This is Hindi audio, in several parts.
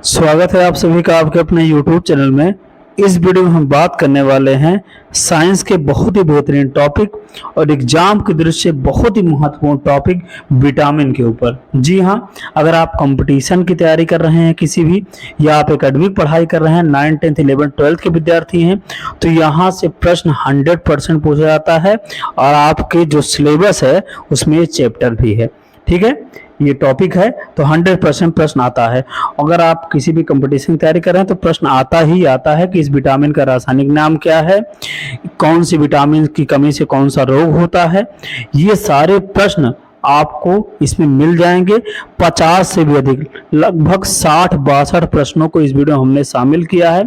स्वागत है आप सभी का आपके अपने YouTube चैनल में। इस वीडियो में हम बात करने वाले हैं साइंस के बहुत ही बेहतरीन टॉपिक और एग्जाम की दृष्टि से बहुत ही महत्वपूर्ण टॉपिक विटामिन के ऊपर। जी हाँ, अगर आप कंपटीशन की तैयारी कर रहे हैं किसी भी, या आप एकेडमिक पढ़ाई कर रहे हैं, 9, 10, 11, 12 के विद्यार्थी हैं, तो यहाँ से प्रश्न 100% पूछा जाता है और आपके जो सिलेबस है उसमें ये चैप्टर भी है। ठीक है, ये टॉपिक है तो 100% प्रश्न आता है। अगर आप किसी भी कंपटीशन की तैयारी कर रहे हैं तो प्रश्न आता ही आता है कि इस विटामिन का रासायनिक नाम क्या है, कौन सी विटामिन की कमी से कौन सा रोग होता है। ये सारे प्रश्न आपको इसमें मिल जाएंगे। 50 से भी अधिक, लगभग 60-62 प्रश्नों को इस वीडियो में हमने शामिल किया है।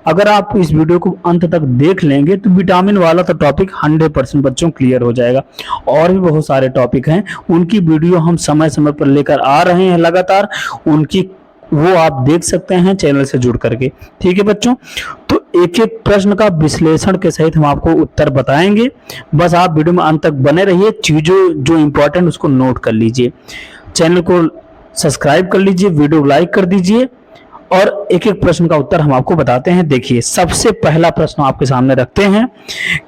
अगर आप इस वीडियो को अंत तक देख लेंगे तो विटामिन वाला तो टॉपिक 100% बच्चों क्लियर हो जाएगा। और भी बहुत सारे टॉपिक हैं, उनकी वीडियो हम समय समय पर लेकर आ रहे हैं लगातार, उनकी वो आप देख सकते हैं चैनल से जुड़ करके। ठीक है बच्चों, तो एक एक प्रश्न का विश्लेषण के सहित हम आपको उत्तर बताएंगे। बस आप वीडियो में अंत तक बने रहिए, चीजों जो इंपॉर्टेंट उसको नोट कर लीजिए, चैनल को सब्सक्राइब कर लीजिए, वीडियो लाइक कर दीजिए और एक एक प्रश्न का उत्तर हम आपको बताते हैं। देखिए, सबसे पहला प्रश्न आपके सामने रखते हैं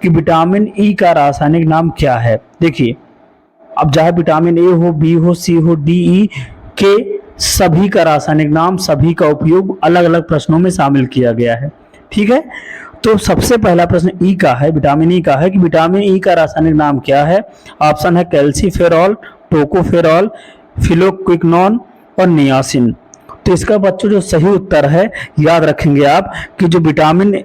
कि विटामिन ई का रासायनिक नाम क्या है। देखिए, अब चाहे विटामिन ए हो, बी हो, सी हो, डी, ई के सभी का रासायनिक नाम, सभी का उपयोग अलग अलग प्रश्नों में शामिल किया गया है। ठीक है, तो सबसे पहला प्रश्न ई का है, विटामिन ई का है कि विटामिन ई का रासायनिक नाम क्या है। ऑप्शन है कैल्सीफेरॉल, टोकोफेरॉल, फिलोक्विनोन और नियासिन। तो इसका बच्चों जो सही उत्तर है, याद रखेंगे आप कि जो विटामिन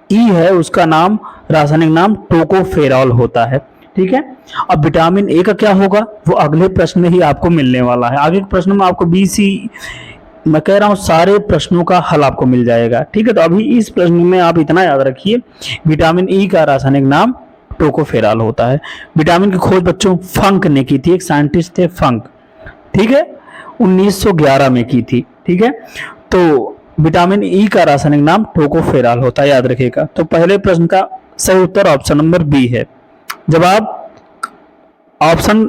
ई है उसका नाम, रासायनिक नाम टोकोफेरॉल होता है। ठीक है, अब विटामिन ए का क्या होगा वो अगले प्रश्न में ही आपको मिलने वाला है। आगे के प्रश्न में आपको बी, सी, मैं कह रहा हूं सारे प्रश्नों का हल आपको मिल जाएगा। ठीक है, तो अभी इस प्रश्न में आप इतना याद रखिए, विटामिन ई का रासायनिक नाम टोकोफेरॉल होता है। विटामिन की खोज बच्चों फंक ने की थी, एक साइंटिस्ट थे फंक। ठीक है, 1911 में की थी। ठीक है, तो विटामिन ई का रासायनिक नाम टोकोफेरॉल होता है, याद रखिएगा। तो पहले प्रश्न का सही उत्तर ऑप्शन नंबर बी है। जब आप ऑप्शन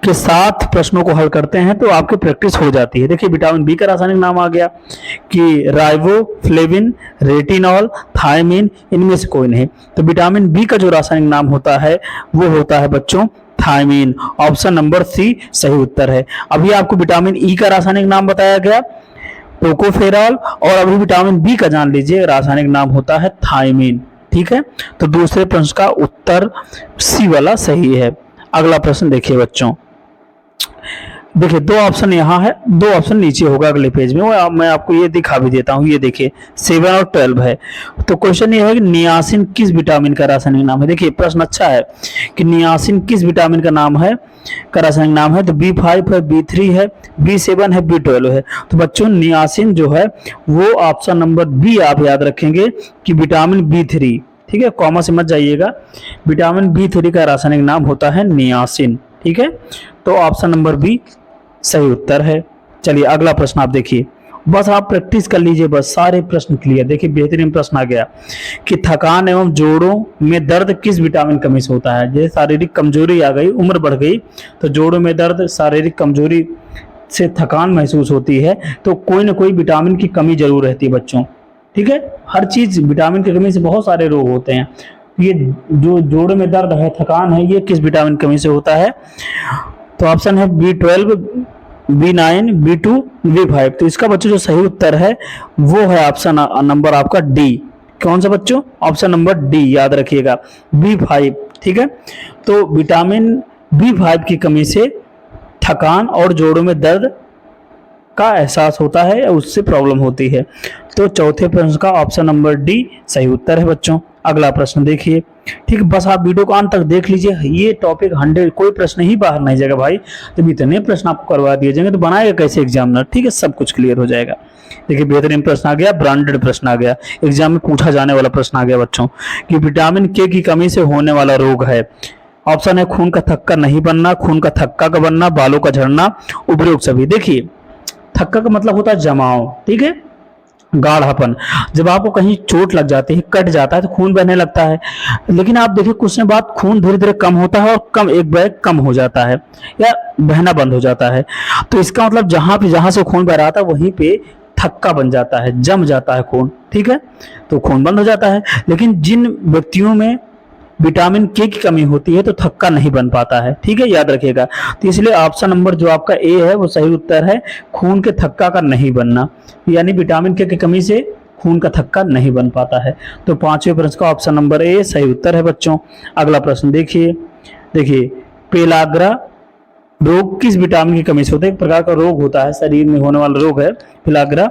के साथ प्रश्नों को हल करते हैं तो आपकी प्रैक्टिस हो जाती है। देखिए, विटामिन बी का रासायनिक नाम आ गया कि राइबोफ्लेविन, रेटिनॉल, थायमिन, इनमें से कोई नहीं। तो विटामिन बी का जो रासायनिक नाम होता है वो होता है बच्चों थायमिन। ऑप्शन नंबर सी सही उत्तर है। अभी आपको विटामिन ई का रासायनिक नाम बताया गया टोकोफेरॉल, और अभी विटामिन बी का जान लीजिए रासायनिक नाम होता है थायमिन। ठीक है, तो दूसरे प्रश्न का उत्तर सी वाला सही है। अगला प्रश्न देखिए बच्चों, देखिए दो ऑप्शन यहाँ है, दो ऑप्शन नीचे होगा अगले पेज में, वो मैं आपको ये दिखा भी देता हूँ। ये देखिए 7 और 12 है। तो क्वेश्चन ये है कि नियासिन किस विटामिन का रासायनिक नाम है। देखिए प्रश्न अच्छा है कि नियासिन किस विटामिन का नाम है, का रासायनिक नाम है। तो B5 है, B3 है, B7 है, B12 है। तो बच्चों नियासिन जो है वो ऑप्शन नंबर बी आप याद रखेंगे कि विटामिन B3। ठीक है, कॉमा से मत जाइएगा। विटामिन B3 का रासायनिक नाम होता है नियासिन। ठीक है, तो ऑप्शन नंबर बी सही उत्तर है। चलिए अगला प्रश्न आप देखिए, बस आप प्रैक्टिस कर लीजिए, बस सारे प्रश्न क्लियर। देखिए बेहतरीन प्रश्न आ गया कि थकान एवं जोड़ों में दर्द किस विटामिन कमी से होता है। जैसे शारीरिक कमजोरी आ गई, उम्र बढ़ गई, तो जोड़ों में दर्द, शारीरिक कमजोरी से थकान महसूस होती है, तो कोई ना कोई विटामिन की कमी जरूर रहती है बच्चों। ठीक है, हर चीज विटामिन की कमी से बहुत सारे रोग होते हैं। ये जो जोड़ों में दर्द है, थकान है, ये किस विटामिन कमी से होता है। तो ऑप्शन है B12, B9, B2, B5। तो इसका बच्चों जो सही उत्तर है वो है ऑप्शन नंबर आपका डी। कौन सा बच्चों, ऑप्शन नंबर डी याद रखिएगा, B5। ठीक है, तो विटामिन B5 की कमी से थकान और जोड़ों में दर्द का एहसास होता है या उससे प्रॉब्लम होती है। तो चौथे प्रश्न का ऑप्शन नंबर डी सही उत्तर है बच्चों। अगला प्रश्न देखिए। ठीक है, बस आप वीडियो को अंत तक देख लीजिए, ये टॉपिक 100, कोई प्रश्न ही बाहर नहीं जाएगा भाई। जब इतने प्रश्न आपको करवा दिए जाएंगे तो बनाएगा कैसे एग्जामिनर। ठीक है, सब कुछ क्लियर हो जाएगा। देखिए बेहतरीन प्रश्न आ गया, ब्रांडेड प्रश्न आ गया, एग्जाम में पूछा जाने वाला प्रश्न आ गया बच्चों कि विटामिन के की कमी से होने वाला रोग है। ऑप्शन है खून का थक्का नहीं बनना, खून का थक्का का बनना, बालों का झड़ना, उपरोक्त सभी। देखिए थक्का का मतलब होता है जमाव। ठीक है, गाढ़ापन, जब आपको कहीं चोट लग जाती है, कट जाता है तो खून बहने लगता है, लेकिन आप देखिए कुछ समय बाद खून धीरे धीरे कम होता है और कम एक बैग कम हो जाता है या बहना बंद हो जाता है। तो इसका मतलब जहां से खून बह रहा था वहीं पे थक्का बन जाता है, जम जाता है खून, ठीक है, तो खून बंद हो जाता है। लेकिन जिन व्यक्तियों में विटामिन के की कमी होती है तो थक्का नहीं बन पाता है, ठीक है, याद रखिएगा। तो इसलिए ऑप्शन नंबर जो आपका ए है वो सही उत्तर है, खून के थक्का का नहीं बनना, यानी विटामिन के की कमी से खून का थक्का नहीं बन पाता है। तो पांचवें प्रश्न का ऑप्शन नंबर ए सही उत्तर है बच्चों। अगला प्रश्न देखिए पेलाग्रा रोग किस विटामिन की कमी से होता है? एक प्रकार का रोग होता है, शरीर में होने वाला रोग है पेलाग्रा।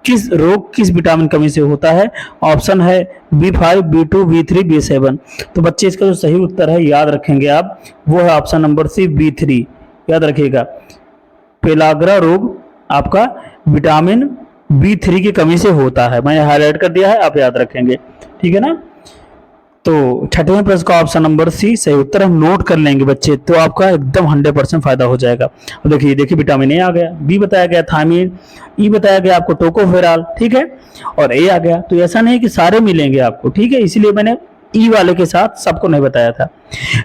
किस विटामिन कमी से होता है? ऑप्शन है B5, B2, B3, B7। तो बच्चे इसका जो सही उत्तर है याद रखेंगे आप, वो है ऑप्शन नंबर सी B3, याद रखिएगा। पेलाग्रा रोग आपका विटामिन B3 की कमी से होता है, मैंने हाईलाइट कर दिया है, आप याद रखेंगे, ठीक है ना। तो छठवें प्रश्न का ऑप्शन नंबर सी सही उत्तर हम नोट कर लेंगे बच्चे, तो आपका एकदम 100% फायदा हो जाएगा। अब देखिए विटामिन ए आ गया, बी बताया गया थायमीन, ई बताया गया आपको टोकोफेरॉल, ठीक है, और ए आ गया। तो ऐसा नहीं कि सारे मिलेंगे आपको, ठीक है, इसलिए मैंने ई वाले के साथ सबको नहीं बताया था।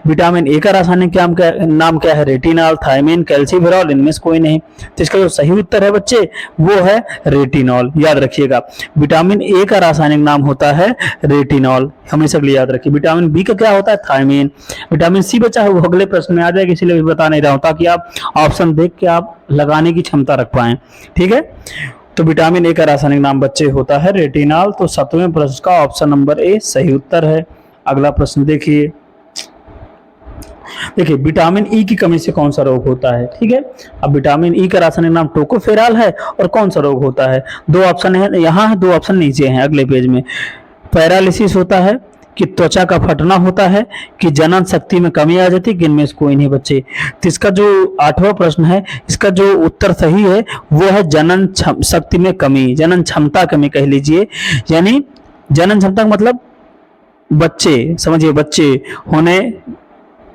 विटामिन ए का रासायनिक नाम क्या है? रेटिनॉल, थायमीन, कैल्सीफेरॉल, इनमें से कोई नहीं। तो इसका जो सही उत्तर है बच्चे वो है रेटिनॉल, याद रखिएगा। विटामिन ए का रासायनिक नाम होता है रेटिनॉल, हमेशा के लिए याद रखिए। विटामिन बी का क्या होता है? थायमीन। विटामिन सी बचा है वो अगले प्रश्न में आ जाएगा, इसलिए बता नहीं रहा हूं ताकि आप ऑप्शन देख के आप लगाने की क्षमता रख पाए, ठीक है। तो विटामिन ए का रासायनिक नाम बच्चे होता है रेटिनॉल। तो सातवें प्रश्न का ऑप्शन नंबर ए सही उत्तर है। अगला प्रश्न देखिए विटामिन ई की कमी से कौन सा रोग होता है, ठीक है। अब विटामिन ई का रासायनिक नाम टोकोफेरॉल है, और कौन सा रोग होता है? दो ऑप्शन है यहाँ है, दो ऑप्शन नीचे हैं अगले पेज में। पैरालिसिस होता है, कि त्वचा का फटना होता है, कि जनन शक्ति में कमी आ जाती है, कि इनमें से कोई नहीं बच्चे। तो इसका जो आठवां प्रश्न है, इसका जो उत्तर सही है वो है जनन शक्ति में कमी, जनन क्षमता कमी कह लीजिए, यानी जनन क्षमता का मतलब बच्चे, समझिए बच्चे होने,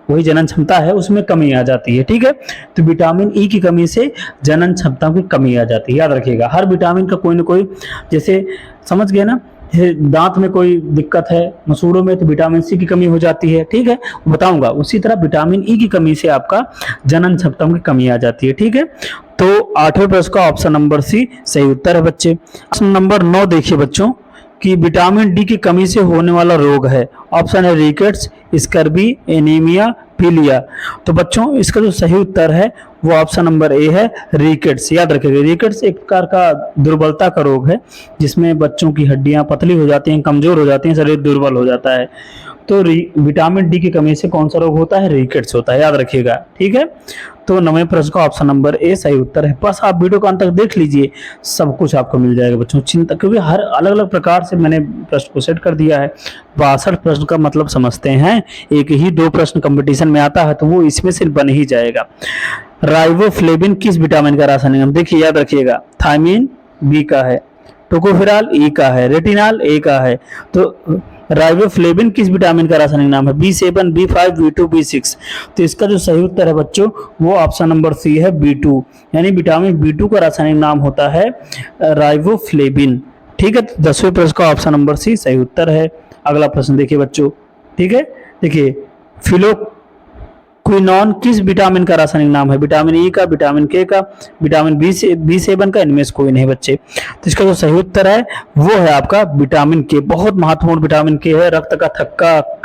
वही जनन क्षमता है उसमें कमी आ जाती है, ठीक है। तो विटामिन ई की कमी से जनन क्षमता की कमी आ जाती है, याद रखिएगा। हर विटामिन का कोई ना कोई, जैसे समझ गए ना, दांत में कोई दिक्कत है, मसूड़ों में, तो विटामिन सी की कमी हो जाती है, ठीक है, बताऊंगा। उसी तरह विटामिन ई की कमी से आपका जनन क्षमता की कमी आ जाती है, ठीक है। तो आठवें प्रश्न का ऑप्शन नंबर सी सही उत्तर है बच्चे। प्रश्न नंबर 9 देखिए बच्चों, कि विटामिन डी की कमी से होने वाला रोग है। ऑप्शन है रिकेट्स, स्कर्बी, एनीमिया, पीलिया। तो बच्चों इसका जो सही उत्तर है वो ऑप्शन नंबर ए है रिकेट्स, याद रखिएगा। रिकेट्स एक प्रकार का दुर्बलता का रोग है, जिसमें बच्चों की हड्डियां पतली हो जाती हैं, कमजोर हो जाती हैं, शरीर दुर्बल हो जाता है। तो विटामिन डी की कमी से कौन सा रोग होता है? रिकेट्स होता है, याद रखिएगा, ठीक है। तो 9वें प्रश्न का ऑप्शन नंबर ए सही उत्तर है। बस आप वीडियो को अंत तक देख लीजिए, सब कुछ आपको मिल जाएगा बच्चों, चिंता, क्योंकि हर अलग अलग प्रकार से मैंने प्रश्न को सेट कर दिया है। 62 प्रश्न का मतलब समझते हैं, एक ही 2 प्रश्न कंपटीशन में आता है तो वो इसमें से बन ही जाएगा। राइबोफ्लेविन किस विटामिन का रासायनिक नाम? देखिए याद रखिएगा, थायमीन बी का है, टोकोफेरॉल ई का है, रेटिनॉल ए का है। तो राइबोफ्लेविन किस विटामिन का रासायनिक नाम है? B7, B5, B2, B6। तो इसका जो सही उत्तर है बच्चों वो ऑप्शन नंबर सी है B2, यानी विटामिन B2 का रासायनिक नाम होता है राइबोफ्लेविन, ठीक है। तो 10वें प्रश्न का ऑप्शन नंबर सी सही उत्तर है। अगला प्रश्न देखिए बच्चों, ठीक है, देखिए फिलोक्विनोन किस विटामिन का रासायनिक नाम है? विटामिन ई का, विटामिन के का, विटामिन B7 का, इनमें से कोई नहीं बच्चे। तो इसका जो सही उत्तर है वो है आपका विटामिन के। बहुत महत्वपूर्ण विटामिन के है, रक्त का थक्का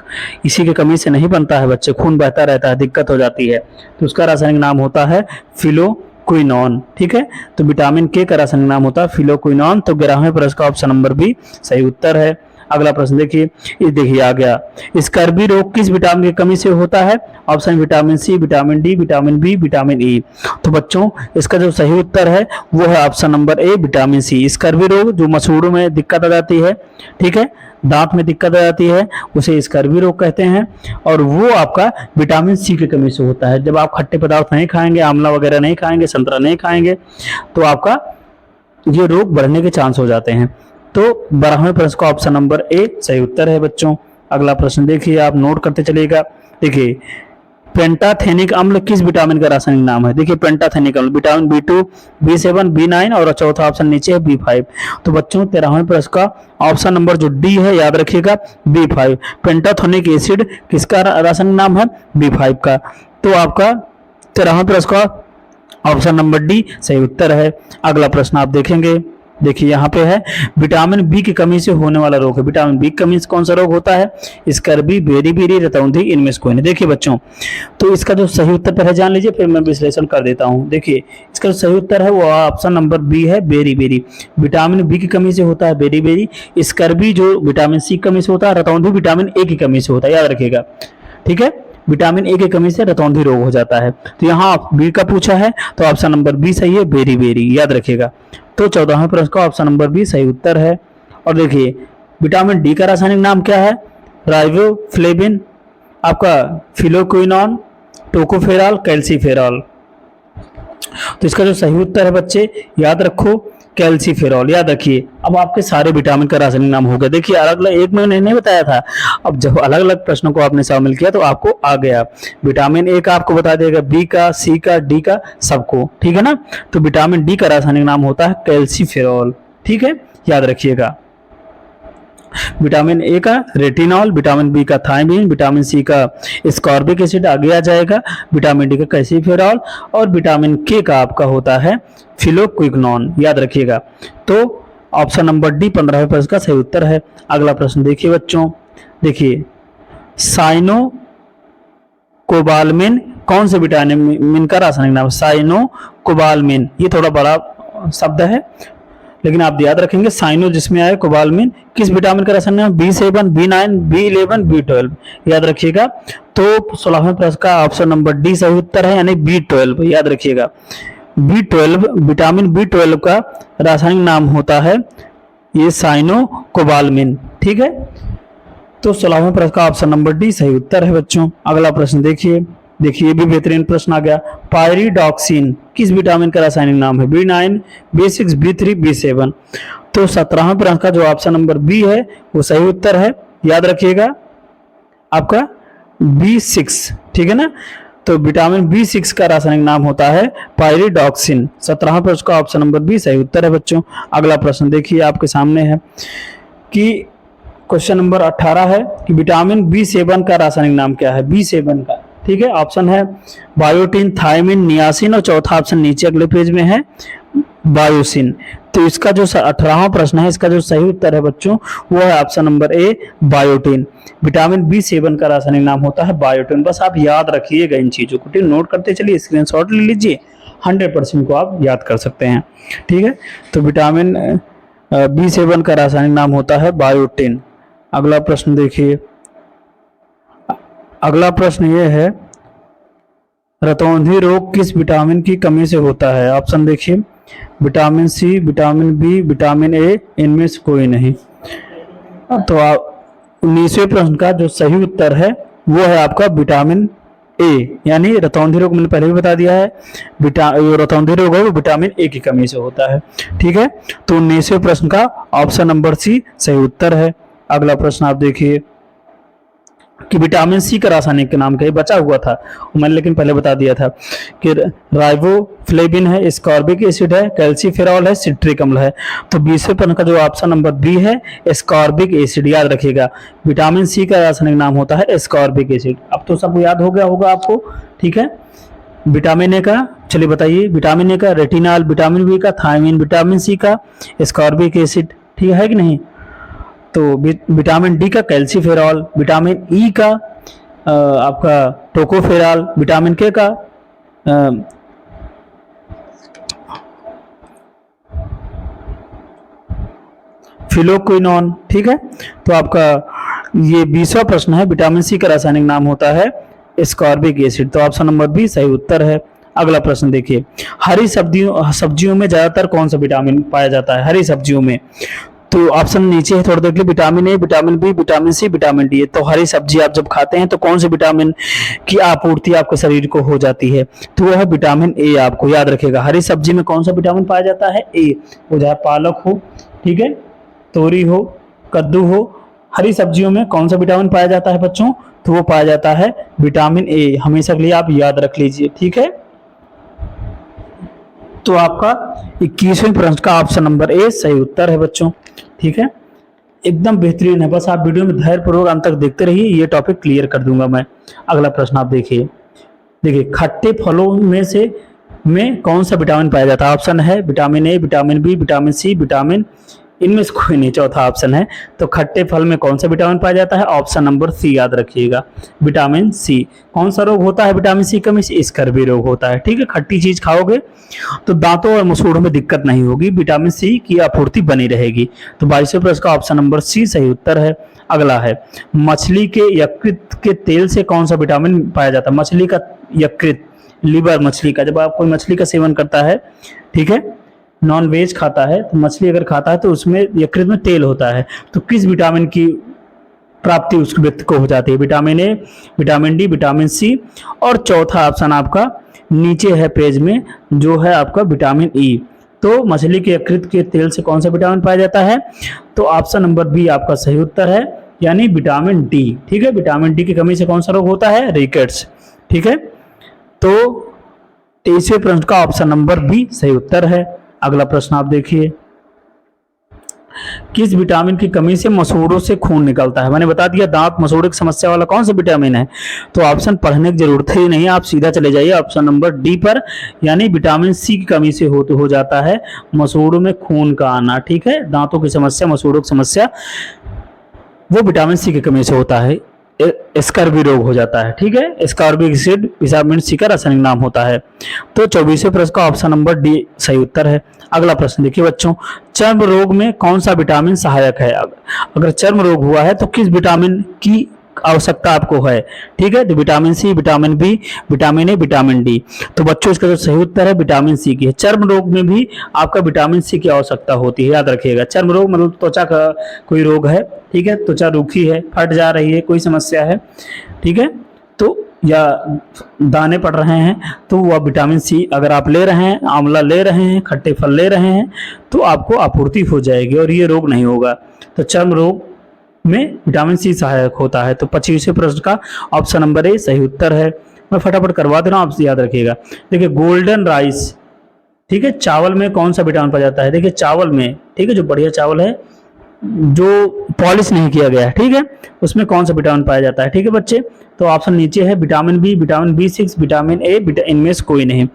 इसी की कमी से नहीं बनता है बच्चे, खून बहता रहता है, दिक्कत हो जाती है, तो उसका रासायनिक नाम होता है फिलोक्विनोन, ठीक है। तो विटामिन के का रासायनिक नाम होता है फिलोक्विनोन। तो 11वें प्रश्न का ऑप्शन नंबर बी सही उत्तर है। अगला प्रश्न देखिए, ये देखिए आ गया, स्कर्बी रोग किस विटामिन की कमी से होता है? Option vitamin C, vitamin D, vitamin B, vitamin E. तो बच्चों इसका जो सही उत्तर है वो है option number A vitamin C. Scurvy रोग जो मसूड़ों में दिक्कत आ जाती है, ठीक है, दांत में दिक्कत आ जाती है, उसे स्कर्बी रोग कहते हैं, और वो आपका विटामिन सी की कमी से होता है। जब आप खट्टे पदार्थ नहीं खाएंगे, आंवला वगैरह नहीं खाएंगे, संतरा नहीं खाएंगे, तो आपका ये रोग बढ़ने के चांस हो जाते हैं। तो 12वें प्रश्न का ऑप्शन नंबर ए सही उत्तर है बच्चों। अगला प्रश्न देखिए, आप नोट करते चलिएगा। देखिए पेंटाथेनिक अम्ल किस विटामिन का रासायनिक नाम है? देखिए पेंटाथेनिक अम्ल विटामिन B2, B7, B9 और चौथा ऑप्शन नीचे है B5। तो बच्चों 13वें प्रश्न का ऑप्शन नंबर जो डी है याद रखिएगा B5। पेंटाथेनिक एसिड किसका रासायनिक नाम है? B5 का। तो आपका 13वें प्रश्न का ऑप्शन नंबर डी सही उत्तर है। अगला प्रश्न आप देखेंगे, देखिए यहाँ पे है विटामिन बी की कमी से होने वाला रोग है। विटामिन बी की कमी से कौन सा रोग होता है? स्कर्वी, बेरी, रतौंधी, इनमें से कोई नहीं। देखिए बच्चों, तो इसका जो सही उत्तर पहले जान लीजिए, फिर मैं विश्लेषण कर देता हूँ। देखिए इसका जो सही उत्तर है वो ऑप्शन नंबर बी है, बेरी। विटामिन बी की कमी से होता है बेरी। स्कर्वी जो विटामिन सी की कमी से होता है, रतौंधी विटामिन ए की कमी से होता है, याद रखिएगा। ठीक है, विटामिन ए की कमी से रतौंधी रोग हो जाता है। तो यहाँ बी का पूछा है तो ऑप्शन नंबर बी सही है, बेरी, याद रखिएगा। तो 14वें प्रश्न का ऑप्शन नंबर बी सही उत्तर है। और देखिए विटामिन डी का रासायनिक नाम क्या है? राइबोफ्लेविन, आपका फिलोक्विनोन, टोकोफेरॉल, कैल्सीफेरॉल। तो इसका जो सही उत्तर है बच्चे याद रखो कैल्सीफेरॉल, याद रखिए। अब आपके सारे विटामिन का रासायनिक नाम हो गया। देखिए अलग अलग एक मैंने नहीं बताया था, अब जब अलग अलग प्रश्नों को आपने शामिल किया तो आपको आ गया। विटामिन ए का आपको बता देगा, बी का, सी का, डी का, सबको, ठीक है ना। तो विटामिन डी का रासायनिक नाम होता है कैल्सीफेरॉल, ठीक है, याद रखिएगा। विटामिन ए का रेटिनॉल, विटामिन बी का थायमीन, विटामिन सी का स्कॉर्बिक एसिड आगे आ जाएगा, विटामिन डी का कैल्सीफेरॉल और विटामिन के का आपका होता है फिलोक्विनोन, याद रखिएगा। तो ऑप्शन नंबर डी 15वें प्रश्न का सही उत्तर है। अगला प्रश्न देखिए बच्चों, देखिए साइनोकोबालमिन कौन से विटामिन का रासायनिक नाम है? साइनोकोबालमिन, ये थोड़ा बड़ा शब्द है लेकिन आप याद रखेंगे साइनो जिसमें आए, कोबालमिन किस विटामिन का रासायनिक नाम? B7, B9, B11, B12, याद रखिएगा। तो 16वें प्रश्न का ऑप्शन नंबर डी सही उत्तर है, यानी B12, याद रखिएगा। B12 विटामिन B12 का रासायनिक नाम होता है ये साइनोकोबालमिन, ठीक है। तो 16वें प्रश्न का ऑप्शन नंबर डी सही उत्तर है बच्चों। अगला प्रश्न देखिए, ये भी बेहतरीन प्रश्न आ गया। पायरिडॉक्सिन किस विटामिन का रासायनिक नाम है? B9, B6, B3, B7। तो 17वें प्रश्न का जो ऑप्शन नंबर बी है वो सही उत्तर है, याद रखिएगा आपका B6, ठीक है ना। तो विटामिन B6 का रासायनिक नाम होता है पायरिडॉक्सिन। 17वें प्रश्न का ऑप्शन नंबर बी सही उत्तर है बच्चों। अगला प्रश्न देखिए आपके सामने है कि क्वेश्चन नंबर 18 है कि विटामिन B7 का रासायनिक नाम क्या है? B7 का, ठीक है, ऑप्शन है बायोटिन, थायमिन, नियासिन और चौथा ऑप्शन नीचे अगले पेज में है बायोसिन। तो इसका जो 18वां प्रश्न है इसका जो सही उत्तर है बच्चों वो है ऑप्शन नंबर ए बायोटिन। विटामिन B7 का रासायनिक नाम होता है बायोटिन। बस आप याद रखिएगा इन चीजों को, ठीक, नोट करते चलिए, स्क्रीनशॉट ले लीजिए, 100% को आप याद कर सकते हैं, ठीक है। तो विटामिन B7 का रासायनिक नाम होता है बायोटिन। अगला प्रश्न देखिए, अगला प्रश्न ये है रतौंधी रोग किस विटामिन की कमी से होता है? ऑप्शन देखिए vitamin C, vitamin B, vitamin A, इनमें से कोई नहीं। तो 19वें प्रश्न का जो सही उत्तर है वो है आपका विटामिन ए, यानी रतौंधी रोग मैंने पहले भी बता दिया है, रतौंधी रोग है वो विटामिन ए की कमी से होता है, ठीक है। तो 19वें प्रश्न का ऑप्शन नंबर सी सही उत्तर है। अगला प्रश्न आप देखिए कि विटामिन सी का रासायनिक नाम क्या है? बचा हुआ था मैंने लेकिन पहले बता दिया था कि राइबोफ्लेविन है, स्कॉर्बिक एसिड है, कैल्सीफेरॉल है, सिट्रिक अम्ल है। तो 20वें प्रश्न का जो ऑप्शन नंबर बी है स्कॉर्बिक एसिड, याद रखिएगा। विटामिन सी का रासायनिक नाम होता है स्कॉर्बिक एसिड। अब तो सबको याद हो गया होगा आपको, ठीक है। विटामिन ए का चलिए बताइए, विटामिन ए का रेटिनॉल, विटामिन बी का थायमीन, विटामिन सी का स्कॉर्बिक एसिड, ठीक है कि नहीं। तो विटामिन डी का कैल्सीफेरॉल, विटामिन ई का आपका टोकोफेरॉल, विटामिन के का फिलोक्विनोन, ठीक है। तो आपका ये 20वां प्रश्न है, विटामिन सी का रासायनिक नाम होता है स्कॉर्बिक एसिड। तो ऑप्शन नंबर बी सही उत्तर है। अगला प्रश्न देखिए, हरी सब्जियों में ज्यादातर कौन सा विटामिन पाया जाता है? हरी सब्जियों में, तो ऑप्शन नीचे है, थोड़ा देख लीजिए, vitamin A, vitamin B, vitamin C, vitamin D. तो हरी सब्जी आप जब खाते हैं तो कौन से विटामिन की आपूर्ति आपके शरीर को हो जाती है? तो वह है विटामिन ए। आपको याद रखेगा हरी सब्जी में कौन सा विटामिन पाया जाता है? ए। वो चाहे पालक हो, ठीक है, तोरी हो, कद्दू हो, हरी सब्जियों में कौन सा विटामिन पाया जाता है बच्चों? तो वो पाया जाता है विटामिन ए। हमेशा के लिए आप याद रख लीजिए, ठीक है। तो आपका 21वें प्रश्न का ऑप्शन नंबर ए सही उत्तर है बच्चों, ठीक है। एकदम बेहतरीन है, बस आप वीडियो में धैर्यपूर्वक अंत तक देखते रहिए, ये टॉपिक क्लियर कर दूंगा मैं। अगला प्रश्न आप देखिए, खट्टे फलों में कौन सा विटामिन पाया जाता है? ऑप्शन है vitamin A, vitamin B, vitamin C, vitamin, इनमें से कोई नहीं, चौथा ऑप्शन है। तो खट्टे फल में कौन सा विटामिन पाया जाता है? ऑप्शन नंबर सी याद रखिएगा, विटामिन सी। कौन सा रोग होता है विटामिन सी कमी से? स्कर्वी रोग होता है, ठीक है। खट्टी चीज खाओगे तो दांतों और मसूड़ों में दिक्कत नहीं होगी, विटामिन सी की आपूर्ति बनी रहेगी। तो 22वें प्रश्न का ऑप्शन नंबर सी सही उत्तर है। अगला है, मछली के यकृत के तेल से कौन सा विटामिन पाया जाता है? मछली का यकृत, लीवर मछली का, जब आप कोई मछली का सेवन करता है, ठीक है, नॉन वेज खाता है, तो मछली अगर खाता है तो उसमें यकृत में तेल होता है, तो किस विटामिन की प्राप्ति उस व्यक्ति को हो जाती है? Vitamin A, vitamin D, vitamin C, और चौथा ऑप्शन आपका नीचे है पेज में, जो है आपका विटामिन ई। तो मछली के यकृत के तेल से कौन सा विटामिन पाया जाता है? तो ऑप्शन नंबर बी आपका सही उत्तर है, यानी विटामिन डी, ठीक है। विटामिन डी की कमी से कौन सा रोग होता है? रिकेट्स, ठीक है। तो 23वें प्रश्न का ऑप्शन नंबर बी सही उत्तर है। अगला प्रश्न आप देखिए, किस विटामिन की कमी से मसूड़ों से खून निकलता है? मैंने बता दिया दांत मसूड़े की समस्या वाला कौन सा विटामिन है, तो ऑप्शन पढ़ने की जरूरत ही नहीं है, आप सीधा चले जाइए ऑप्शन नंबर डी पर, यानी विटामिन सी की कमी से हो जाता है मसूड़ों में खून का आना, ठीक है। दांतों की समस्या, मसूड़ों की समस्या, वो विटामिन सी की कमी से होता है, स्कर्वी रोग हो जाता है, ठीक है। स्कॉर्बिक एसिड विटामिन सी का रासायनिक नाम होता है। तो 24वें प्रश्न का ऑप्शन नंबर डी सही उत्तर है। अगला प्रश्न देखिए बच्चों, चर्म रोग में कौन सा विटामिन सहायक है? अगर चर्म रोग हुआ है तो किस विटामिन की आवश्यकता आपको है, ठीक है। तो vitamin C, vitamin B, vitamin A, vitamin D. तो बच्चों इसका जो सही उत्तर है विटामिन सी की है। चर्म रोग में भी आपका विटामिन सी की आवश्यकता होती है, याद रखिएगा। चर्म रोग मतलब त्वचा का कोई रोग है, ठीक है, त्वचा रूखी है, फट जा रही है, कोई समस्या है, ठीक है, तो या दाने पड़ रहे हैं, तो वह विटामिन सी अगर आप ले रहे हैं, आंवला ले रहे हैं, खट्टे फल ले रहे हैं, तो आपको आपूर्ति हो जाएगी और ये रोग नहीं होगा। तो चर्म रोग में विटामिन सी सहायक होता है। तो 25वें प्रश्न का ऑप्शन नंबर ए सही उत्तर है। मैं फटाफट करवा दे रहा हूं, आप याद रखिएगा। देखिए गोल्डन राइस, ठीक है, चावल में कौन सा विटामिन पाया जाता है? देखिए चावल में, ठीक है, जो बढ़िया चावल है, जो पॉलिश नहीं किया गया है, ठीक है, उसमें कौन सा विटामिन पाया जाता है, ठीक है बच्चे। तो ऑप्शन नीचे है vitamin B, vitamin B6, vitamin A, इनमें से कोई नहीं।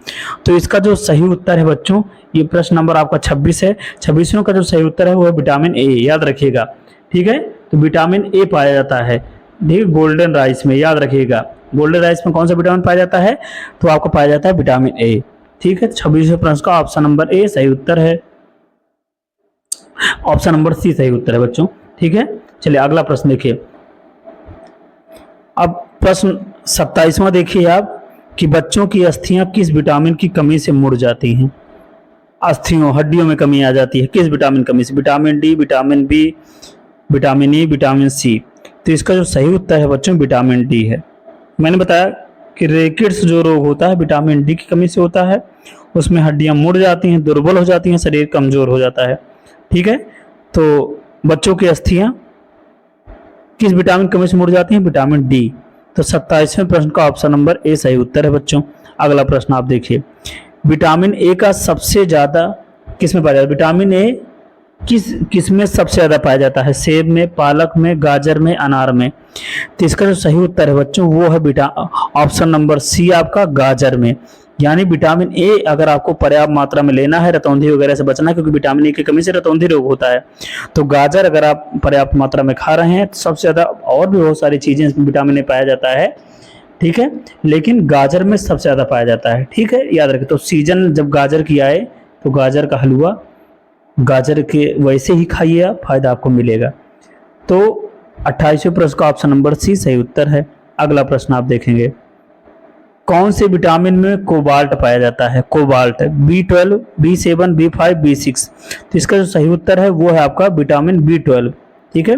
तो इसका जो सही उत्तर है बच्चों, ये प्रश्न नंबर आपका 26 है। 26वें का जो सही उत्तर है वो है विटामिन ए, याद रखिएगा, ठीक है। तो विटामिन ए पाया जाता है, ठीक है, गोल्डन राइस में, याद रखिएगा। गोल्डन राइस में कौन सा विटामिन पाया जाता है? तो आपको पाया जाता है विटामिन ए, ठीक है। 26वें प्रश्न का ऑप्शन नंबर ए सही उत्तर है, ऑप्शन नंबर सी सही उत्तर है बच्चों, ठीक है। चलिए अगला प्रश्न देखिए। अब प्रश्न 27वां देखिए आप, कि बच्चों की अस्थियां किस विटामिन की कमी से मुड़ जाती हैं? अस्थियों, हड्डियों में कमी आ जाती है, किस विटामिन कमी से? Vitamin D, vitamin B, vitamin E, vitamin C. तो इसका जो सही उत्तर है बच्चों विटामिन डी है। मैंने बताया कि रेकिट्स जो रोग होता है विटामिन डी की कमी से होता है, उसमें हड्डियां मुड़ जाती हैं, दुर्बल हो जाती हैं, शरीर कमजोर हो जाता है, ठीक है। तो बच्चों की अस्थियां किस विटामिन कमी से मुड़ जाती हैं? Vitamin D. तो 27वें प्रश्न का ऑप्शन नंबर ए सही उत्तर है बच्चों। अगला प्रश्न आप देखिए, विटामिन ए का सबसे ज्यादा किस में पाया जाता है? विटामिन ए किस में सबसे ज्यादा पाया जाता है? सेब में, पालक में, गाजर में, अनार में। तो इसका जो सही उत्तर है बच्चों वो है ऑप्शन नंबर सी आपका गाजर में। यानी विटामिन ए अगर आपको पर्याप्त मात्रा में लेना है, रतौंधी वगैरह से बचना है, क्योंकि विटामिन ए की कमी से रतौंधी रोग होता है, तो गाजर अगर आप पर्याप्त मात्रा में खा रहे हैं तो सबसे ज्यादा, और भी बहुत सारी चीजें इसमें विटामिन ए पाया जाता है, ठीक है, लेकिन गाजर में सबसे ज्यादा पाया जाता है, ठीक है, याद रखें। तो सीजन जब गाजर की आए तो गाजर का हलवा, गाजर के वैसे ही खाइए आप, फायदा आपको मिलेगा। तो 28वें प्रश्न का ऑप्शन नंबर सी सही उत्तर है। अगला प्रश्न आप देखेंगे, कौन से विटामिन में कोबाल्ट पाया जाता है? Cobalt, B12, B7, B5, B6। तो इसका जो सही उत्तर है वो है आपका विटामिन B12, ठीक है।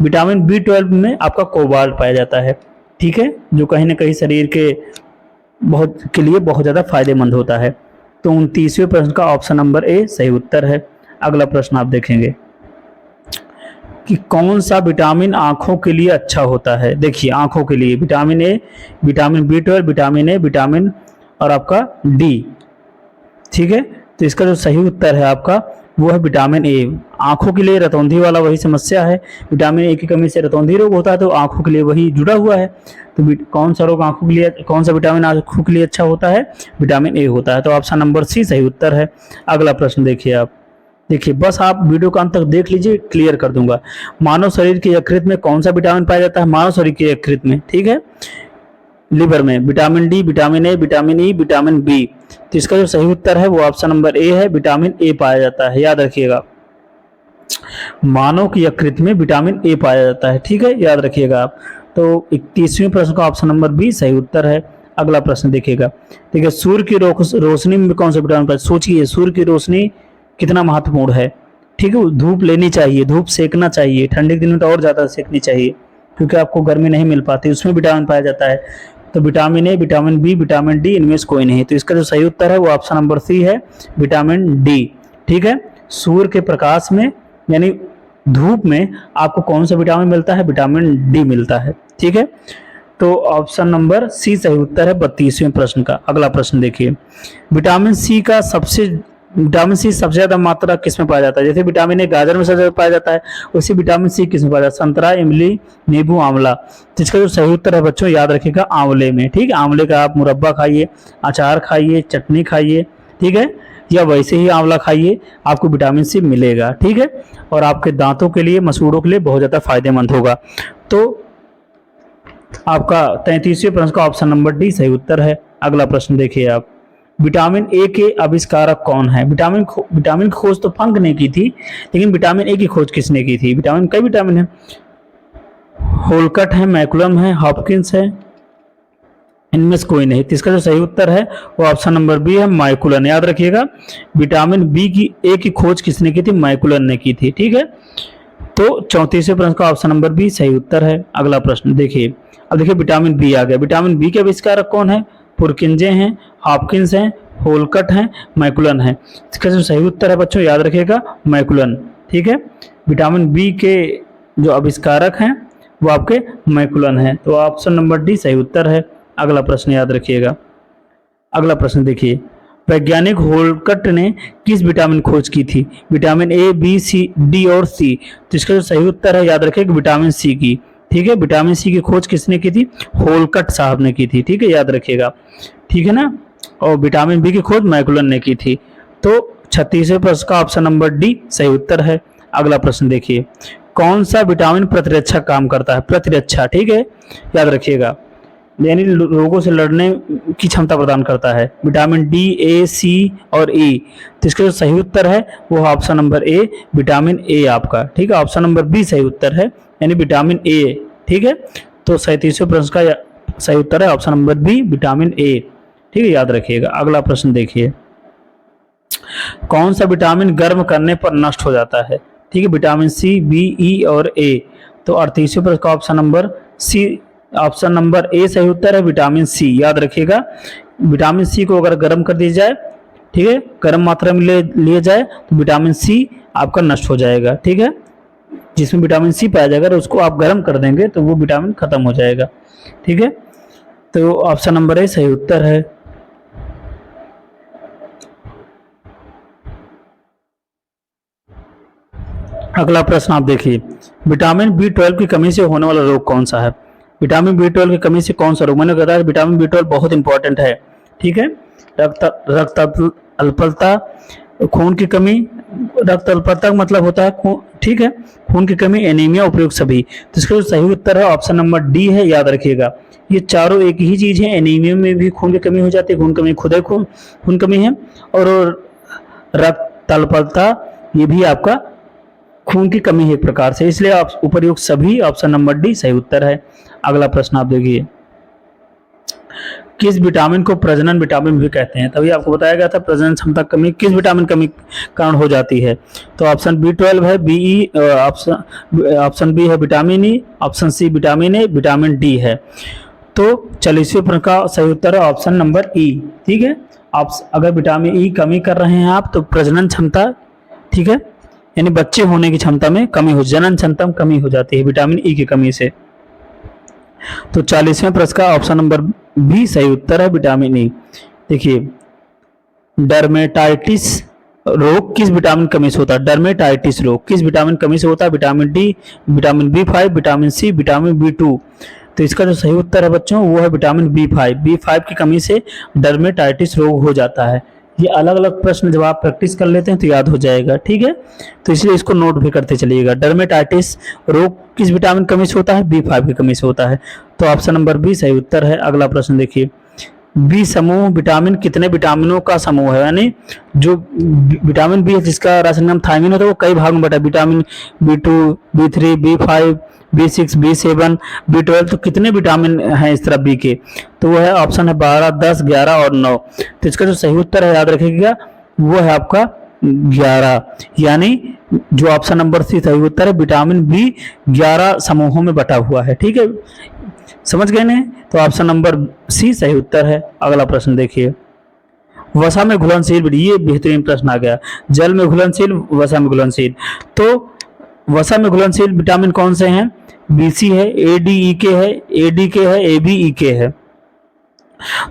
विटामिन B12 में आपका कोबाल्ट पाया जाता है, ठीक है, जो कहीं ना कहीं शरीर के लिए बहुत ज्यादा फायदेमंद होता है। तो 29वें प्रश्न का ऑप्शन नंबर ए सही उत्तर है। अगला प्रश्न आप देखेंगे, कि कौन सा विटामिन आंखों के लिए अच्छा होता है। देखिए आंखों के लिए vitamin A, vitamin B12, vitamin A, vitamin और आपका डी। ठीक है, तो इसका जो सही उत्तर है आपका वो है विटामिन ए। आंखों के लिए रतौंधी वाला वही समस्या है, विटामिन ए की कमी से रतौंधी रोग होता है, तो आंखों के लिए वही जुड़ा हुआ है। तो कौन सा रोग आंखों के लिए, कौन सा विटामिन आंखों के लिए अच्छा होता है, विटामिन ए होता है। तो ऑप्शन नंबर सी सही उत्तर है। अगला प्रश्न देखिए आप, देखिए बस आप वीडियो का अंत तक देख लीजिए, क्लियर कर दूंगा। मानव शरीर के यकृत में कौन सा विटामिन पाया जाता है, मानव शरीर के यकृत में, ठीक है, लिवर में vitamin D, vitamin A, vitamin E, vitamin B. तो इसका जो सही उत्तर है वो ऑप्शन नंबर ए है, विटामिन ए पाया जाता है, याद रखिएगा। मानव के यकृत में विटामिन ए पाया जाता है, ठीक है, याद रखिएगा आप। तो 31वें प्रश्न का ऑप्शन नंबर बी सही उत्तर है। अगला प्रश्न देखिएगा, देखिए सूर्य की रोशनी में कौन सा विटामिन पाया, सोचिए सूर्य की रोशनी कितना महत्वपूर्ण है। ठीक है, धूप लेनी चाहिए, धूप सेकना चाहिए, ठंडे के दिन में तो और ज्यादा सेकनी चाहिए क्योंकि आपको गर्मी नहीं मिल पाती, उसमें विटामिन पाया जाता है। तो vitamin A, vitamin B, vitamin D, इनमें से कोई नहीं। तो इसका जो सही उत्तर है वो ऑप्शन नंबर सी है, विटामिन डी। ठीक है, सूर्य के प्रकाश में यानी धूप में आपको कौन सा विटामिन मिलता है, विटामिन डी मिलता है। ठीक है, तो ऑप्शन नंबर सी सही उत्तर है 32वें प्रश्न का। अगला प्रश्न देखिए, विटामिन सी सबसे ज्यादा मात्रा किस में पाया जाता है। जैसे विटामिन ए गाजर में सबसे ज्यादा पाया जाता है, उसी विटामिन सी किस में पाया जाता है, संतरा, इमली, नींबू, आंवला। जिसका जो सही उत्तर है बच्चों याद रखिएगा, आंवले में। ठीक है, आंवले का आप मुरब्बा खाइए, अचार खाइए, चटनी खाइए, ठीक है, या वैसे ही आंवला खाइए, आपको विटामिन सी मिलेगा। ठीक है, और आपके दांतों के लिए, मसूड़ों के लिए बहुत ज्यादा फायदेमंद होगा। तो आपका 33वें प्रश्न का ऑप्शन नंबर डी सही उत्तर है। अगला प्रश्न देखिए आप, विटामिन ए के आविष्कारक कौन है। विटामिन की खोज तो फंक ने की थी, लेकिन विटामिन ए की खोज किसने की थी। विटामिन, कई विटामिन है, होलकट है, मैकुलम है, हॉपकिंस है, इनमें से कोई नहीं। तो इसका जो सही उत्तर है वो ऑप्शन नंबर बी है, माइकुलन। याद रखिएगा, विटामिन बी की ए की खोज किसने की थी, माइकुलन ने की थी। ठीक है, तो 34वें प्रश्न का ऑप्शन नंबर बी सही उत्तर है। अगला प्रश्न देखिए, अब देखिए विटामिन बी आ गया। विटामिन बी के आविष्कारक कौन है, पुरकिंजे हैं, हॉपकिंस हैं, होलकट हैं, मैकुलन है। इसका जो सही उत्तर है बच्चों याद रखिएगा, मैकुलन। ठीक है, विटामिन बी के जो आविष्कारक हैं वो आपके मैकुलन है। तो ऑप्शन नंबर डी सही उत्तर है। अगला प्रश्न याद रखिएगा। अगला प्रश्न देखिए, वैज्ञानिक होलकट ने किस विटामिन खोज की थी। Vitamin A, B, C, D और सी। तो इसका जो सही उत्तर है याद रखिएगा, विटामिन सी की। ठीक है, विटामिन सी की खोज किसने की थी, होलकट साहब ने की थी। ठीक है, याद रखिएगा, ठीक है ना। और विटामिन बी की खोज मैकुलन ने की थी। तो 36वें प्रश्न का ऑप्शन नंबर डी सही उत्तर है। अगला प्रश्न देखिए, कौन सा विटामिन प्रतिरक्षा काम करता है, प्रतिरक्षा। ठीक है, याद रखिएगा, यानी रोगों से लड़ने की क्षमता प्रदान करता है। विटामिन डी, ए, सी और ई। तो इसका जो सही उत्तर है वो option number A, vitamin A आपका। ठीक है, ऑप्शन नंबर बी सही उत्तर है, यानी विटामिन ए। ठीक है, तो 37वें प्रश्न का सही उत्तर है option number B, vitamin A. ठीक है, याद रखिएगा। अगला प्रश्न देखिए, कौन सा विटामिन गर्म करने पर नष्ट हो जाता है। ठीक है, विटामिन सी, बी, ई और ए। तो 38वें प्रश्न का option number C, option number A सही उत्तर है, विटामिन सी। याद रखिएगा, विटामिन सी को अगर गर्म कर दिया जाए, ठीक है, गर्म मात्रा में लिया जाए तो विटामिन सी आपका नष्ट हो जाएगा। ठीक है, जिसमें विटामिन सी पाया जाएगा उसको आप गर्म कर देंगे तो वो विटामिन खत्म हो जाएगा। ठीक है, तो ऑप्शन नंबर ए सही उत्तर है। अगला प्रश्न आप देखिए, विटामिन B12 की कमी से होने वाला रोग कौन सा है। विटामिन B12 की कमी से कौन सा रोग, मैंने बताया विटामिन B12 बहुत इंपॉर्टेंट है। ठीक है, रक्त अल्पलता, खून की कमी, रक्त अल्पलता का मतलब होता है खून, ठीक है, खून की कमी, एनीमिया, उपयुक्त सभी। तो इसका जो सही उत्तर है ऑप्शन नंबर डी है। याद रखिएगा, ये चारों एक ही चीज है, एनीमिया में भी खून की कमी हो जाती है, खून कमी खुद है खून कमी है, और रक्त अल्पलता ये भी आपका खून की कमी है एक प्रकार से, इसलिए आप उपयुक्त सभी, ऑप्शन नंबर डी सही उत्तर है। अगला प्रश्न आप देखिए, किस विटामिन को प्रजनन विटामिन भी कहते हैं। तभी आपको बताया गया था प्रजनन क्षमता कमी किस विटामिन कमी कारण हो जाती है। तो ऑप्शन B12 है, बी, ऑप्शन बी है vitamin E, option C vitamin A, vitamin D है। तो 40वें प्रश्न का सही उत्तर है ऑप्शन नंबर ई। ठीक है, आप अगर विटामिन ई कमी कर रहे हैं आप तो प्रजनन क्षमता, ठीक है, यानी बच्चे होने की क्षमता में कमी हो, जनन क्षमता में कमी हो जाती है विटामिन ई की कमी से। तो 40वें प्रश्न का ऑप्शन नंबर बी सही उत्तर है विटामिन ई। देखिए, डर्मेटाइटिस रोग किस विटामिन कमी से होता है? डर्मेटाइटिस रोग किस विटामिन कमी से होता है? विटामिन डी, विटामिन बी5, विटामिन सी, विटामिन बी2। तो इसका जो सही उत्तर है बच्चों वो है विटामिन बी5 की कमी से डर्मेटाइटिस रोग हो जाता है। ये अलग अलग प्रश्न जब आप प्रैक्टिस कर लेते हैं तो याद हो जाएगा, ठीक है। तो इसलिए इसको नोट भी करते चलिएगा। डर्मेटाइटिस रोग किस विटामिन कमी से होता है? बी5 की कमी से होता है। तो ऑप्शन नंबर बी सही उत्तर है। अगला प्रश्न देखिए, बी समूह विटामिन कितने विटामिनों का समूह है? यानी जो विटामिन बी है जिसका रासायनिक नाम थायमिन होता है वो कई भागों में बटा है। Vitamin बी2, B3, B5, B6, बी7, B12. तो कितने विटामिन हैं इस तरह बी के? तो वो है ऑप्शन है 12, 10, 11 और 9। तो इसका जो सही उत्तर है याद रखिएगा वो है आपका 11। यानी जो ऑप्शन नंबर सी सही उत्तर है, विटामिन बी 11 समूहों में बटा हुआ है, ठीक है। समझ गए ना? तो ऑप्शन नंबर सी सही उत्तर है। अगला प्रश्न देखिए, वसा में घुलनशील, ये बेहतरीन प्रश्न आ गया। जल में घुलनशील, वसा में घुलनशील। तो वसा में घुलनशील विटामिन कौन से हैं? बीसी है, एडीईके है, एडीके है, एबीईके है।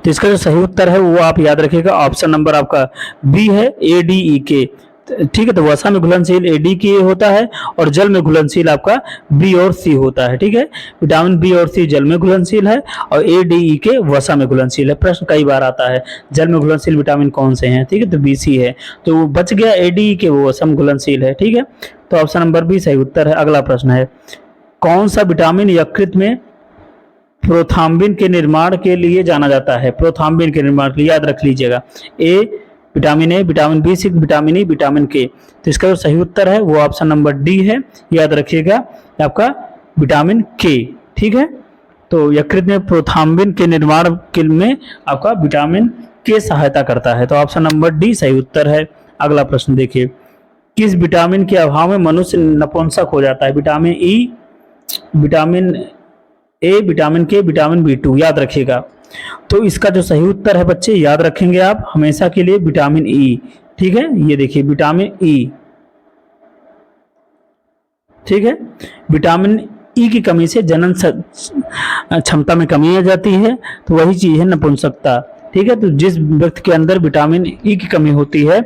तो इसका जो सही उत्तर है वो आप याद रखिएगा, ऑप्शन नंबर आपका बी है, एडीईके, ठीक है। तो वसा में घुलनशील एडीके होता है और जल में घुलनशील आपका बी और सी होता है, ठीक है। विटामिन बी और सी जल में घुलनशील है और एडीईके वसा में घुलनशील है। प्रश्न कई बार आता है जल में घुलनशील विटामिन कौन से हैं, ठीक है। तो बीसी है, तो वो बच गया एडीईके, वो वसा में घुलनशील है, ठीक है। तो ऑप्शन नंबर बी सही उत्तर है। अगला प्रश्न है, कौन सा विटामिन यकृत में प्रोथाम्बिन के निर्माण के लिए जाना जाता है? प्रोथाम्बिन के निर्माण के लिए याद रख लीजिएगा, विटामिन ए, विटामिन बी6, विटामिन ई, विटामिन के। तो इसका जो सही उत्तर है वो ऑप्शन नंबर डी है, याद रखिएगा आपका विटामिन के, ठीक है। तो यकृत में प्रोथाम्बिन के निर्माण के में आपका विटामिन के सहायता करता है। तो ऑप्शन नंबर डी सही उत्तर है। अगला प्रश्न देखिए, किस विटामिन के अभाव में मनुष्य नपुंसक हो जाता है? Vitamin E, vitamin A, vitamin K, vitamin बी2, याद रखिएगा। तो इसका जो सही उत्तर है बच्चे याद रखेंगे आप हमेशा के लिए, विटामिन ई, ठीक है। ये देखिए विटामिन ई, ठीक है। विटामिन ई की कमी से जनन क्षमता में कमी आ जाती है, तो वही चीज है नपुंसकता, ठीक है। तो जिस व्यक्ति के अंदर विटामिन ई की कमी होती है,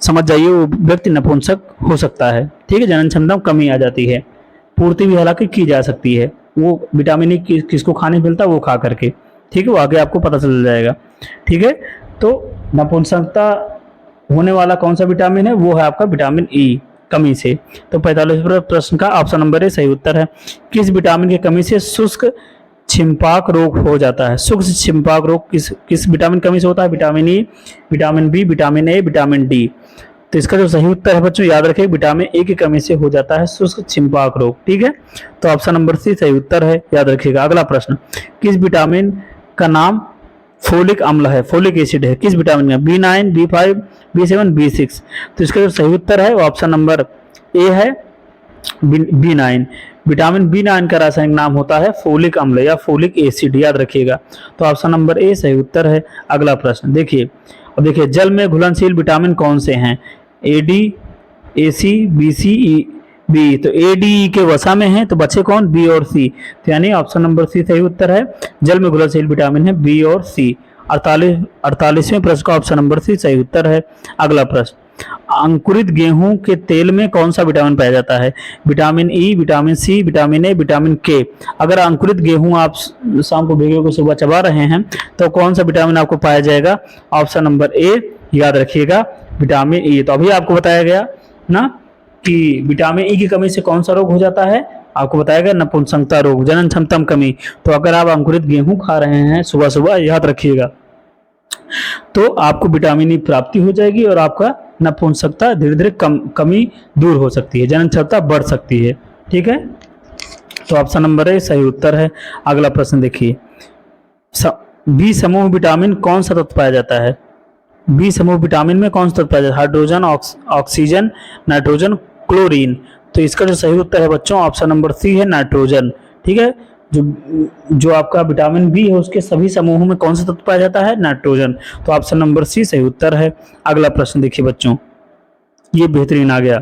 समझ जाइए वो व्यक्ति नपुंसक हो सकता है, ठीक है। जनन क्षमता में कमी आ जाती है। पूर्ति भी हालांकि की जा सकती है, वो विटामिन ई किसको खाने मिलता है वो खा करके, ठीक है। वो आगे आपको पता चल जाएगा, ठीक है। तो नपुंसकता होने वाला कौन सा विटामिन है? वो है आपका विटामिन ई कमी से। तो 45वें प्रश्न का ऑप्शन नंबर ए सही उत्तर है। किस विटामिन की कमी से शुष्क छिंपाक रोग हो जाता है? शुष्क छिंपाक रोग किस विटामिन कमी से होता है? Vitamin E, vitamin B, vitamin A, vitamin D. तो इसका जो सही उत्तर है बच्चों याद रखें, विटामिन ए की कमी से हो जाता है शुष्क छिंपाक रोग, ठीक है। तो ऑप्शन नंबर सी सही उत्तर है, याद रखिएगा। अगला प्रश्न, किस विटामिन का नाम फोलिक अम्ल है, फोलिक एसिड है? किस विटामिन का? B9, B5, B7, B6। तो इसका जो सही उत्तर है वो ऑप्शन नंबर ए है, B9। विटामिन B9 का रासायनिक नाम होता है फोलिक अम्ल या फोलिक एसिड, याद रखिएगा। तो ऑप्शन नंबर ए सही उत्तर है। अगला प्रश्न देखिए, और देखिए जल में घुलनशील विटामिन कौन से हैं? AD, AC, BC, B. तो ADE के वसा में है, तो बचे कौन? बी और सी। तो यानी ऑप्शन नंबर सी सही उत्तर है। जल में घुलनशील विटामिन है बी और सी। 48वें प्रश्न का ऑप्शन नंबर सी सही उत्तर है। अगला प्रश्न, अंकुरित गेहूं के तेल में कौन सा विटामिन पाया जाता है? Vitamin E, vitamin C, vitamin A, vitamin K. अगर अंकुरित गेहूं आप शाम को भिगो को सुबह चबा रहे हैं तो कौन सा विटामिन आपको पाया जाएगा? ऑप्शन नंबर ए, याद रखिएगा विटामिन ई। तो अभी आपको बताया गया ना कि विटामिन ई की कमी से कौन सा रोग हो जाता है? आपको बताया गया नपुंसकता रोग, जनन क्षमता में कमी। तो अगर आप अंकुरित गेहूं खा रहे हैं सुबह सुबह, याद रखिएगा, तो आपको विटामिन ई प्राप्ति हो जाएगी और आपका नपुंसकता धीरे धीरे कमी दूर हो सकती है, जनन क्षमता बढ़ सकती है, ठीक है। तो ऑप्शन नंबर ए सही उत्तर है। अगला प्रश्न देखिए, बी समूह विटामिन कौन सा तत्व पाया जाता है? बी समूह विटामिन में कौन सा तत्व पाया जाता है? Hydrogen, oxygen, nitrogen, chlorine. तो इसका जो सही उत्तर है बच्चों ऑप्शन नंबर सी है, नाइट्रोजन, ठीक है। जो आपका विटामिन बी है उसके सभी समूहों में कौन सा तत्व पाया जाता है? नाइट्रोजन। तो ऑप्शन नंबर सी सही उत्तर है। अगला प्रश्न देखिए बच्चों, ये बेहतरीन आ गया,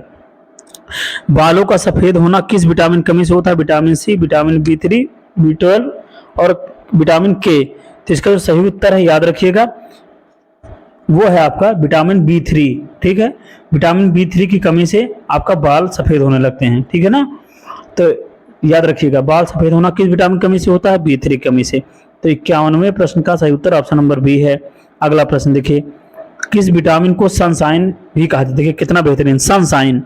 बालों का सफेद होना किस विटामिन कमी से होता है? Vitamin C, vitamin B3, B12 और विटामिन के। तो इसका जो सही उत्तर है याद रखिएगा वो है आपका विटामिन B3। ठीक है, विटामिन B3 की कमी से आपका बाल सफेद होने लगते हैं। ठीक है ना, तो याद रखिएगा बाल सफेद होना किस विटामिन कमी से होता है? B3 कमी से। तो 51वें प्रश्न का सही उत्तर ऑप्शन नंबर बी है। अगला प्रश्न देखिए, किस विटामिन को सनसाइन भी कहा जाता है? देखिए कितना बेहतरीन, सनसाइन।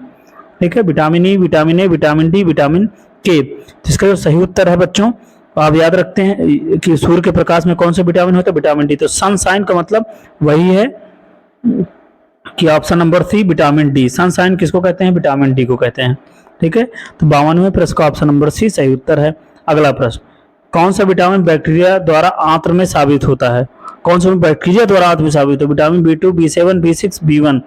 ठीक है, vitamin E, vitamin A, vitamin D, vitamin K. तो इसका जो सही उत्तर है बच्चों, आप याद रखते हैं कि सूर्य के प्रकाश में कौन सा विटामिन होता है? Vitamin D. तो सनसाइन का मतलब वही है कि option number C vitamin D. Sunshine किसको कहते हैं? विटामिन डी को कहते हैं। ठीक है, तो 52वें प्रश्न का ऑप्शन नंबर सी सही उत्तर है। अगला प्रश्न, कौन सा विटामिन बैक्टीरिया द्वारा आंत्र में साबित होता है? कौन सा बैक्टीरिया द्वारा आंत्र में साबित होता है? Vitamin B2, B7, B6, B1।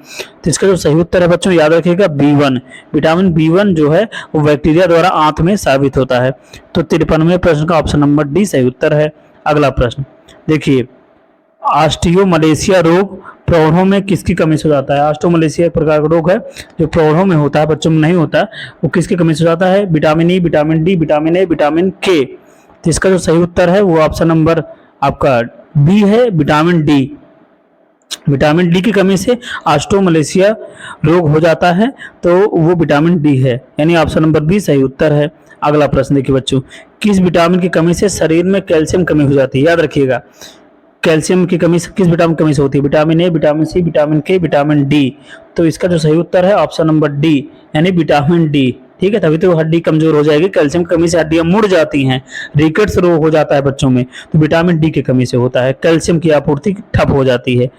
तो इसका जो सही उत्तर है बच्चों याद रखिएगा B1। विटामिन B1 जो है वो बैक्टीरिया द्वारा आंत्र में साबित होता है। तो 53वें प्रश्न का ऑप्शन नंबर डी सही उत्तर है। अगला प्रश्न देखिए, ऑस्टियोमलेशिया रोग प्रौढ़ों में किसकी कमी से हो जाता है? ऑस्टियोमलेशिया एक प्रकार का रोग है जो प्रौढ़ों में होता है, बच्चों में नहीं होता। वो किसकी कमी से हो जाता है? Vitamin E, vitamin D, vitamin A, vitamin K. तो इसका जो सही उत्तर है वो ऑप्शन नंबर आपका बी है, विटामिन डी। विटामिन डी की कमी से ऑस्टियोमलेशिया रोग हो जाता है, तो वो विटामिन डी है, यानी ऑप्शन नंबर बी सही उत्तर है। अगला प्रश्न देखिए बच्चों, किस विटामिन की कमी से शरीर में कैल्शियम कमी हो जाती है? याद रखिएगा कैल्शियम की कमी किस विटामिन कमी से होती है? Vitamin A, vitamin C, vitamin K, vitamin D. तो इसका जो सही उत्तर है ऑप्शन नंबर डी, यानी विटामिन डी। ठीक है, तभी तो हड्डी कमजोर हो जाएगी। कैल्शियम की कमी से हड्डियां मुड़ जाती हैं, रिकेट्स रोग हो जाता है बच्चों में, तो विटामिन डी की कमी से होता है, कैल्शियम की आपूर्ति ठप हो जाती है।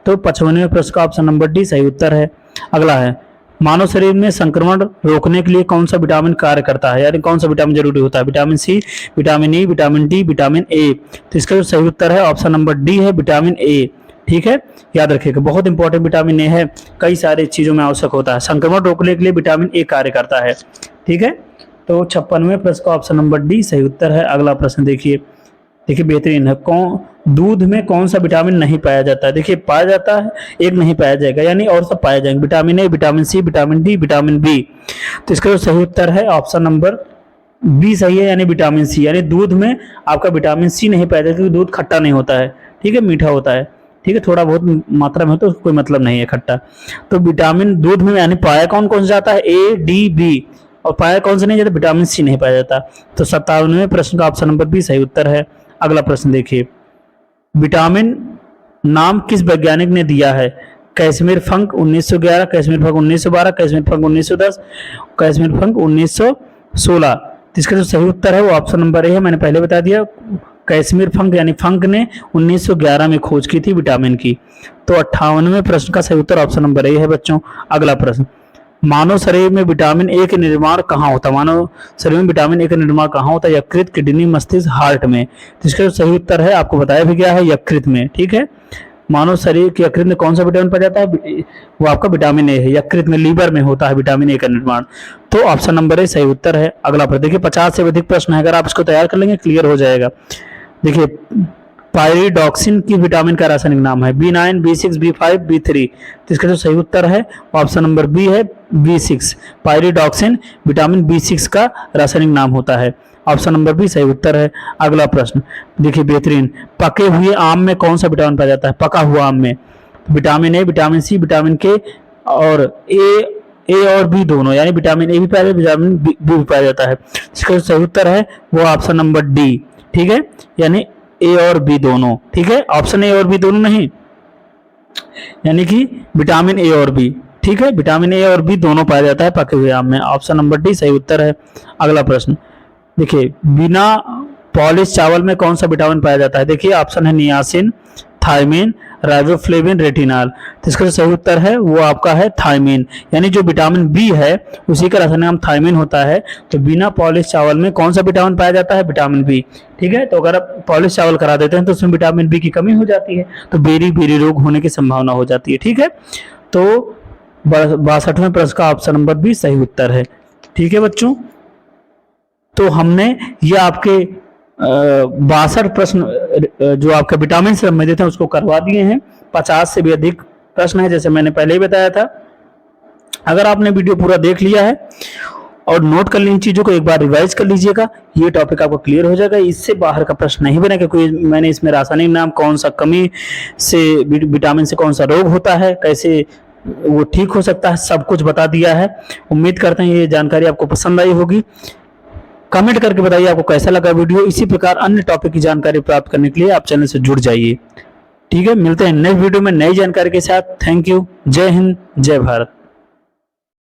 तो 55वें प्रश्न का ऑप्शन नंबर डी सही उत्तर है। अगला है, मानव शरीर में संक्रमण रोकने के लिए कौन सा विटामिन कार्य करता है? यानी कौन सा विटामिन जरूरी होता है? Vitamin C, vitamin E, vitamin D, vitamin A. तो इसका जो सही उत्तर है ऑप्शन नंबर डी है, विटामिन ए। ठीक है, याद रखिएगा बहुत इंपॉर्टेंट विटामिन ए है, कई सारे चीजों में आवश्यक होता है। संक्रमण रोकने के लिए विटामिन ए कार्य करता है। ठीक है, तो 56वें प्रश्न का ऑप्शन नंबर डी सही उत्तर है। अगला प्रश्न देखिए, बेहतरीन है, कौन दूध में कौन सा विटामिन नहीं पाया जाता है? देखिए पाया जाता है, एक नहीं पाया जाएगा, यानी और सब पाए जाएंगे, vitamin A, vitamin C, vitamin D, vitamin B. तो इसका जो सही उत्तर है ऑप्शन नंबर बी सही है, यानी विटामिन सी। यानी दूध में आपका विटामिन सी नहीं पाया जाता, क्योंकि दूध खट्टा नहीं होता है। ठीक है, मीठा होता है। ठीक है, थोड़ा बहुत मात्रा में हो तो कोई मतलब नहीं है खट्टा। तो विटामिन दूध में यानी पाया कौन कौन सा जाता है? ए, डी, बी। और पाया कौन सा नहीं जाता? विटामिन सी नहीं पाया जाता। तो 57वें प्रश्न का ऑप्शन नंबर बी सही उत्तर है। अगला प्रश्न देखिए, विटामिन नाम किस वैज्ञानिक ने दिया है? कैसमीर फंक 1911, कैसमीर फंक 1912, कैसमीर फंक 1910, कैसमीर फंक 1916। तो इसका जो सही उत्तर है वो ऑप्शन नंबर ए है, मैंने पहले बता दिया। कैसमीर फंक यानी फंक ने 1911 में खोज की थी विटामिन की। तो 58वें प्रश्न का सही उत्तर ऑप्शन नंबर ए है बच्चों। अगला प्रश्न, मानव शरीर में विटामिन ए के निर्माण कहाँ होता है? मानव शरीर में विटामिन ए का निर्माण कहाँ होता है? यकृत, किडनी, मस्तिष्क, हार्ट में। तो इसका जो सही उत्तर है आपको बताया भी गया है, यकृत में। ठीक है, मानव शरीर के यकृत में कौन सा विटामिन पाया जाता है? वो आपका विटामिन ए है, यकृत में, लीवर में होता है विटामिन ए का निर्माण। तो ऑप्शन नंबर ए सही उत्तर है। अगला प्रश्न देखिए, 50 से अधिक प्रश्न है, अगर आप इसको तैयार कर लेंगे क्लियर हो जाएगा। देखिए, पायरिडॉक्सिन की विटामिन का रासायनिक नाम है? B9, B6, B5, B3। तो इसका जो सही उत्तर है ऑप्शन नंबर बी है, B6। पायरिडॉक्सिन विटामिन B6 का रासायनिक नाम होता है। ऑप्शन नंबर बी सही उत्तर है। अगला प्रश्न देखिए बेहतरीन, पके हुए आम में कौन सा विटामिन पाया जाता है? पका हुआ आम में vitamin A, vitamin C, vitamin K और ए और बी दोनों, यानी विटामिन ए भी पाया जाता है, विटामिन बी भी पाया जाता है। इसका जो सही उत्तर है वो ऑप्शन नंबर डी। ठीक है, यानी ए और बी दोनों। ठीक है, ऑप्शन ए और बी दोनों नहीं, यानी कि विटामिन ए और बी। ठीक है, विटामिन ए और बी दोनों पाया जाता है पके हुए आम में। ऑप्शन नंबर डी सही उत्तर है। अगला प्रश्न देखिए, बिना पॉलिश चावल में कौन सा विटामिन पाया जाता है? देखिए ऑप्शन है नियासिन, थायमिन, राइबोफ्लेविन, रेटिनॉल। तो इसका जो सही उत्तर है वो आपका है थायमिन, यानी जो विटामिन बी है उसी का रासायनिक नाम थायमिन होता है। तो बिना पॉलिश चावल में कौन सा विटामिन पाया जाता है? Vitamin B. ठीक है, तो अगर आप पॉलिश चावल करा देते हैं तो उसमें विटामिन बी की कमी हो जाती है, तो बेरी रोग होने की संभावना हो जाती है। ठीक है, तो 62वें प्रश्न का ऑप्शन नंबर बी सही उत्तर है। ठीक है बच्चों, तो हमने ये आपके 62 प्रश्न जो आपके विटामिन से संबंधित है उसको करवा दिए हैं। 50 से भी अधिक प्रश्न है, जैसे मैंने पहले ही बताया था। अगर आपने वीडियो पूरा देख लिया है और नोट कर ली इन चीजों को, एक बार रिवाइज कर लीजिएगा, ये टॉपिक आपको क्लियर हो जाएगा। इससे बाहर का प्रश्न नहीं बनेगा कोई। मैंने इसमें रासायनिक नाम, कौन सा कमी से विटामिन से कौन सा रोग होता है, कैसे वो ठीक हो सकता है, सब कुछ बता दिया है। उम्मीद करते हैं ये जानकारी आपको पसंद आई होगी। कमेंट करके बताइए आपको कैसा लगा वीडियो। इसी प्रकार अन्य टॉपिक की जानकारी प्राप्त करने के लिए आप चैनल से जुड़ जाइए। ठीक है, मिलते हैं नेक्स्ट वीडियो में नई जानकारी के साथ। Thank you. जय हिंद, जय भारत।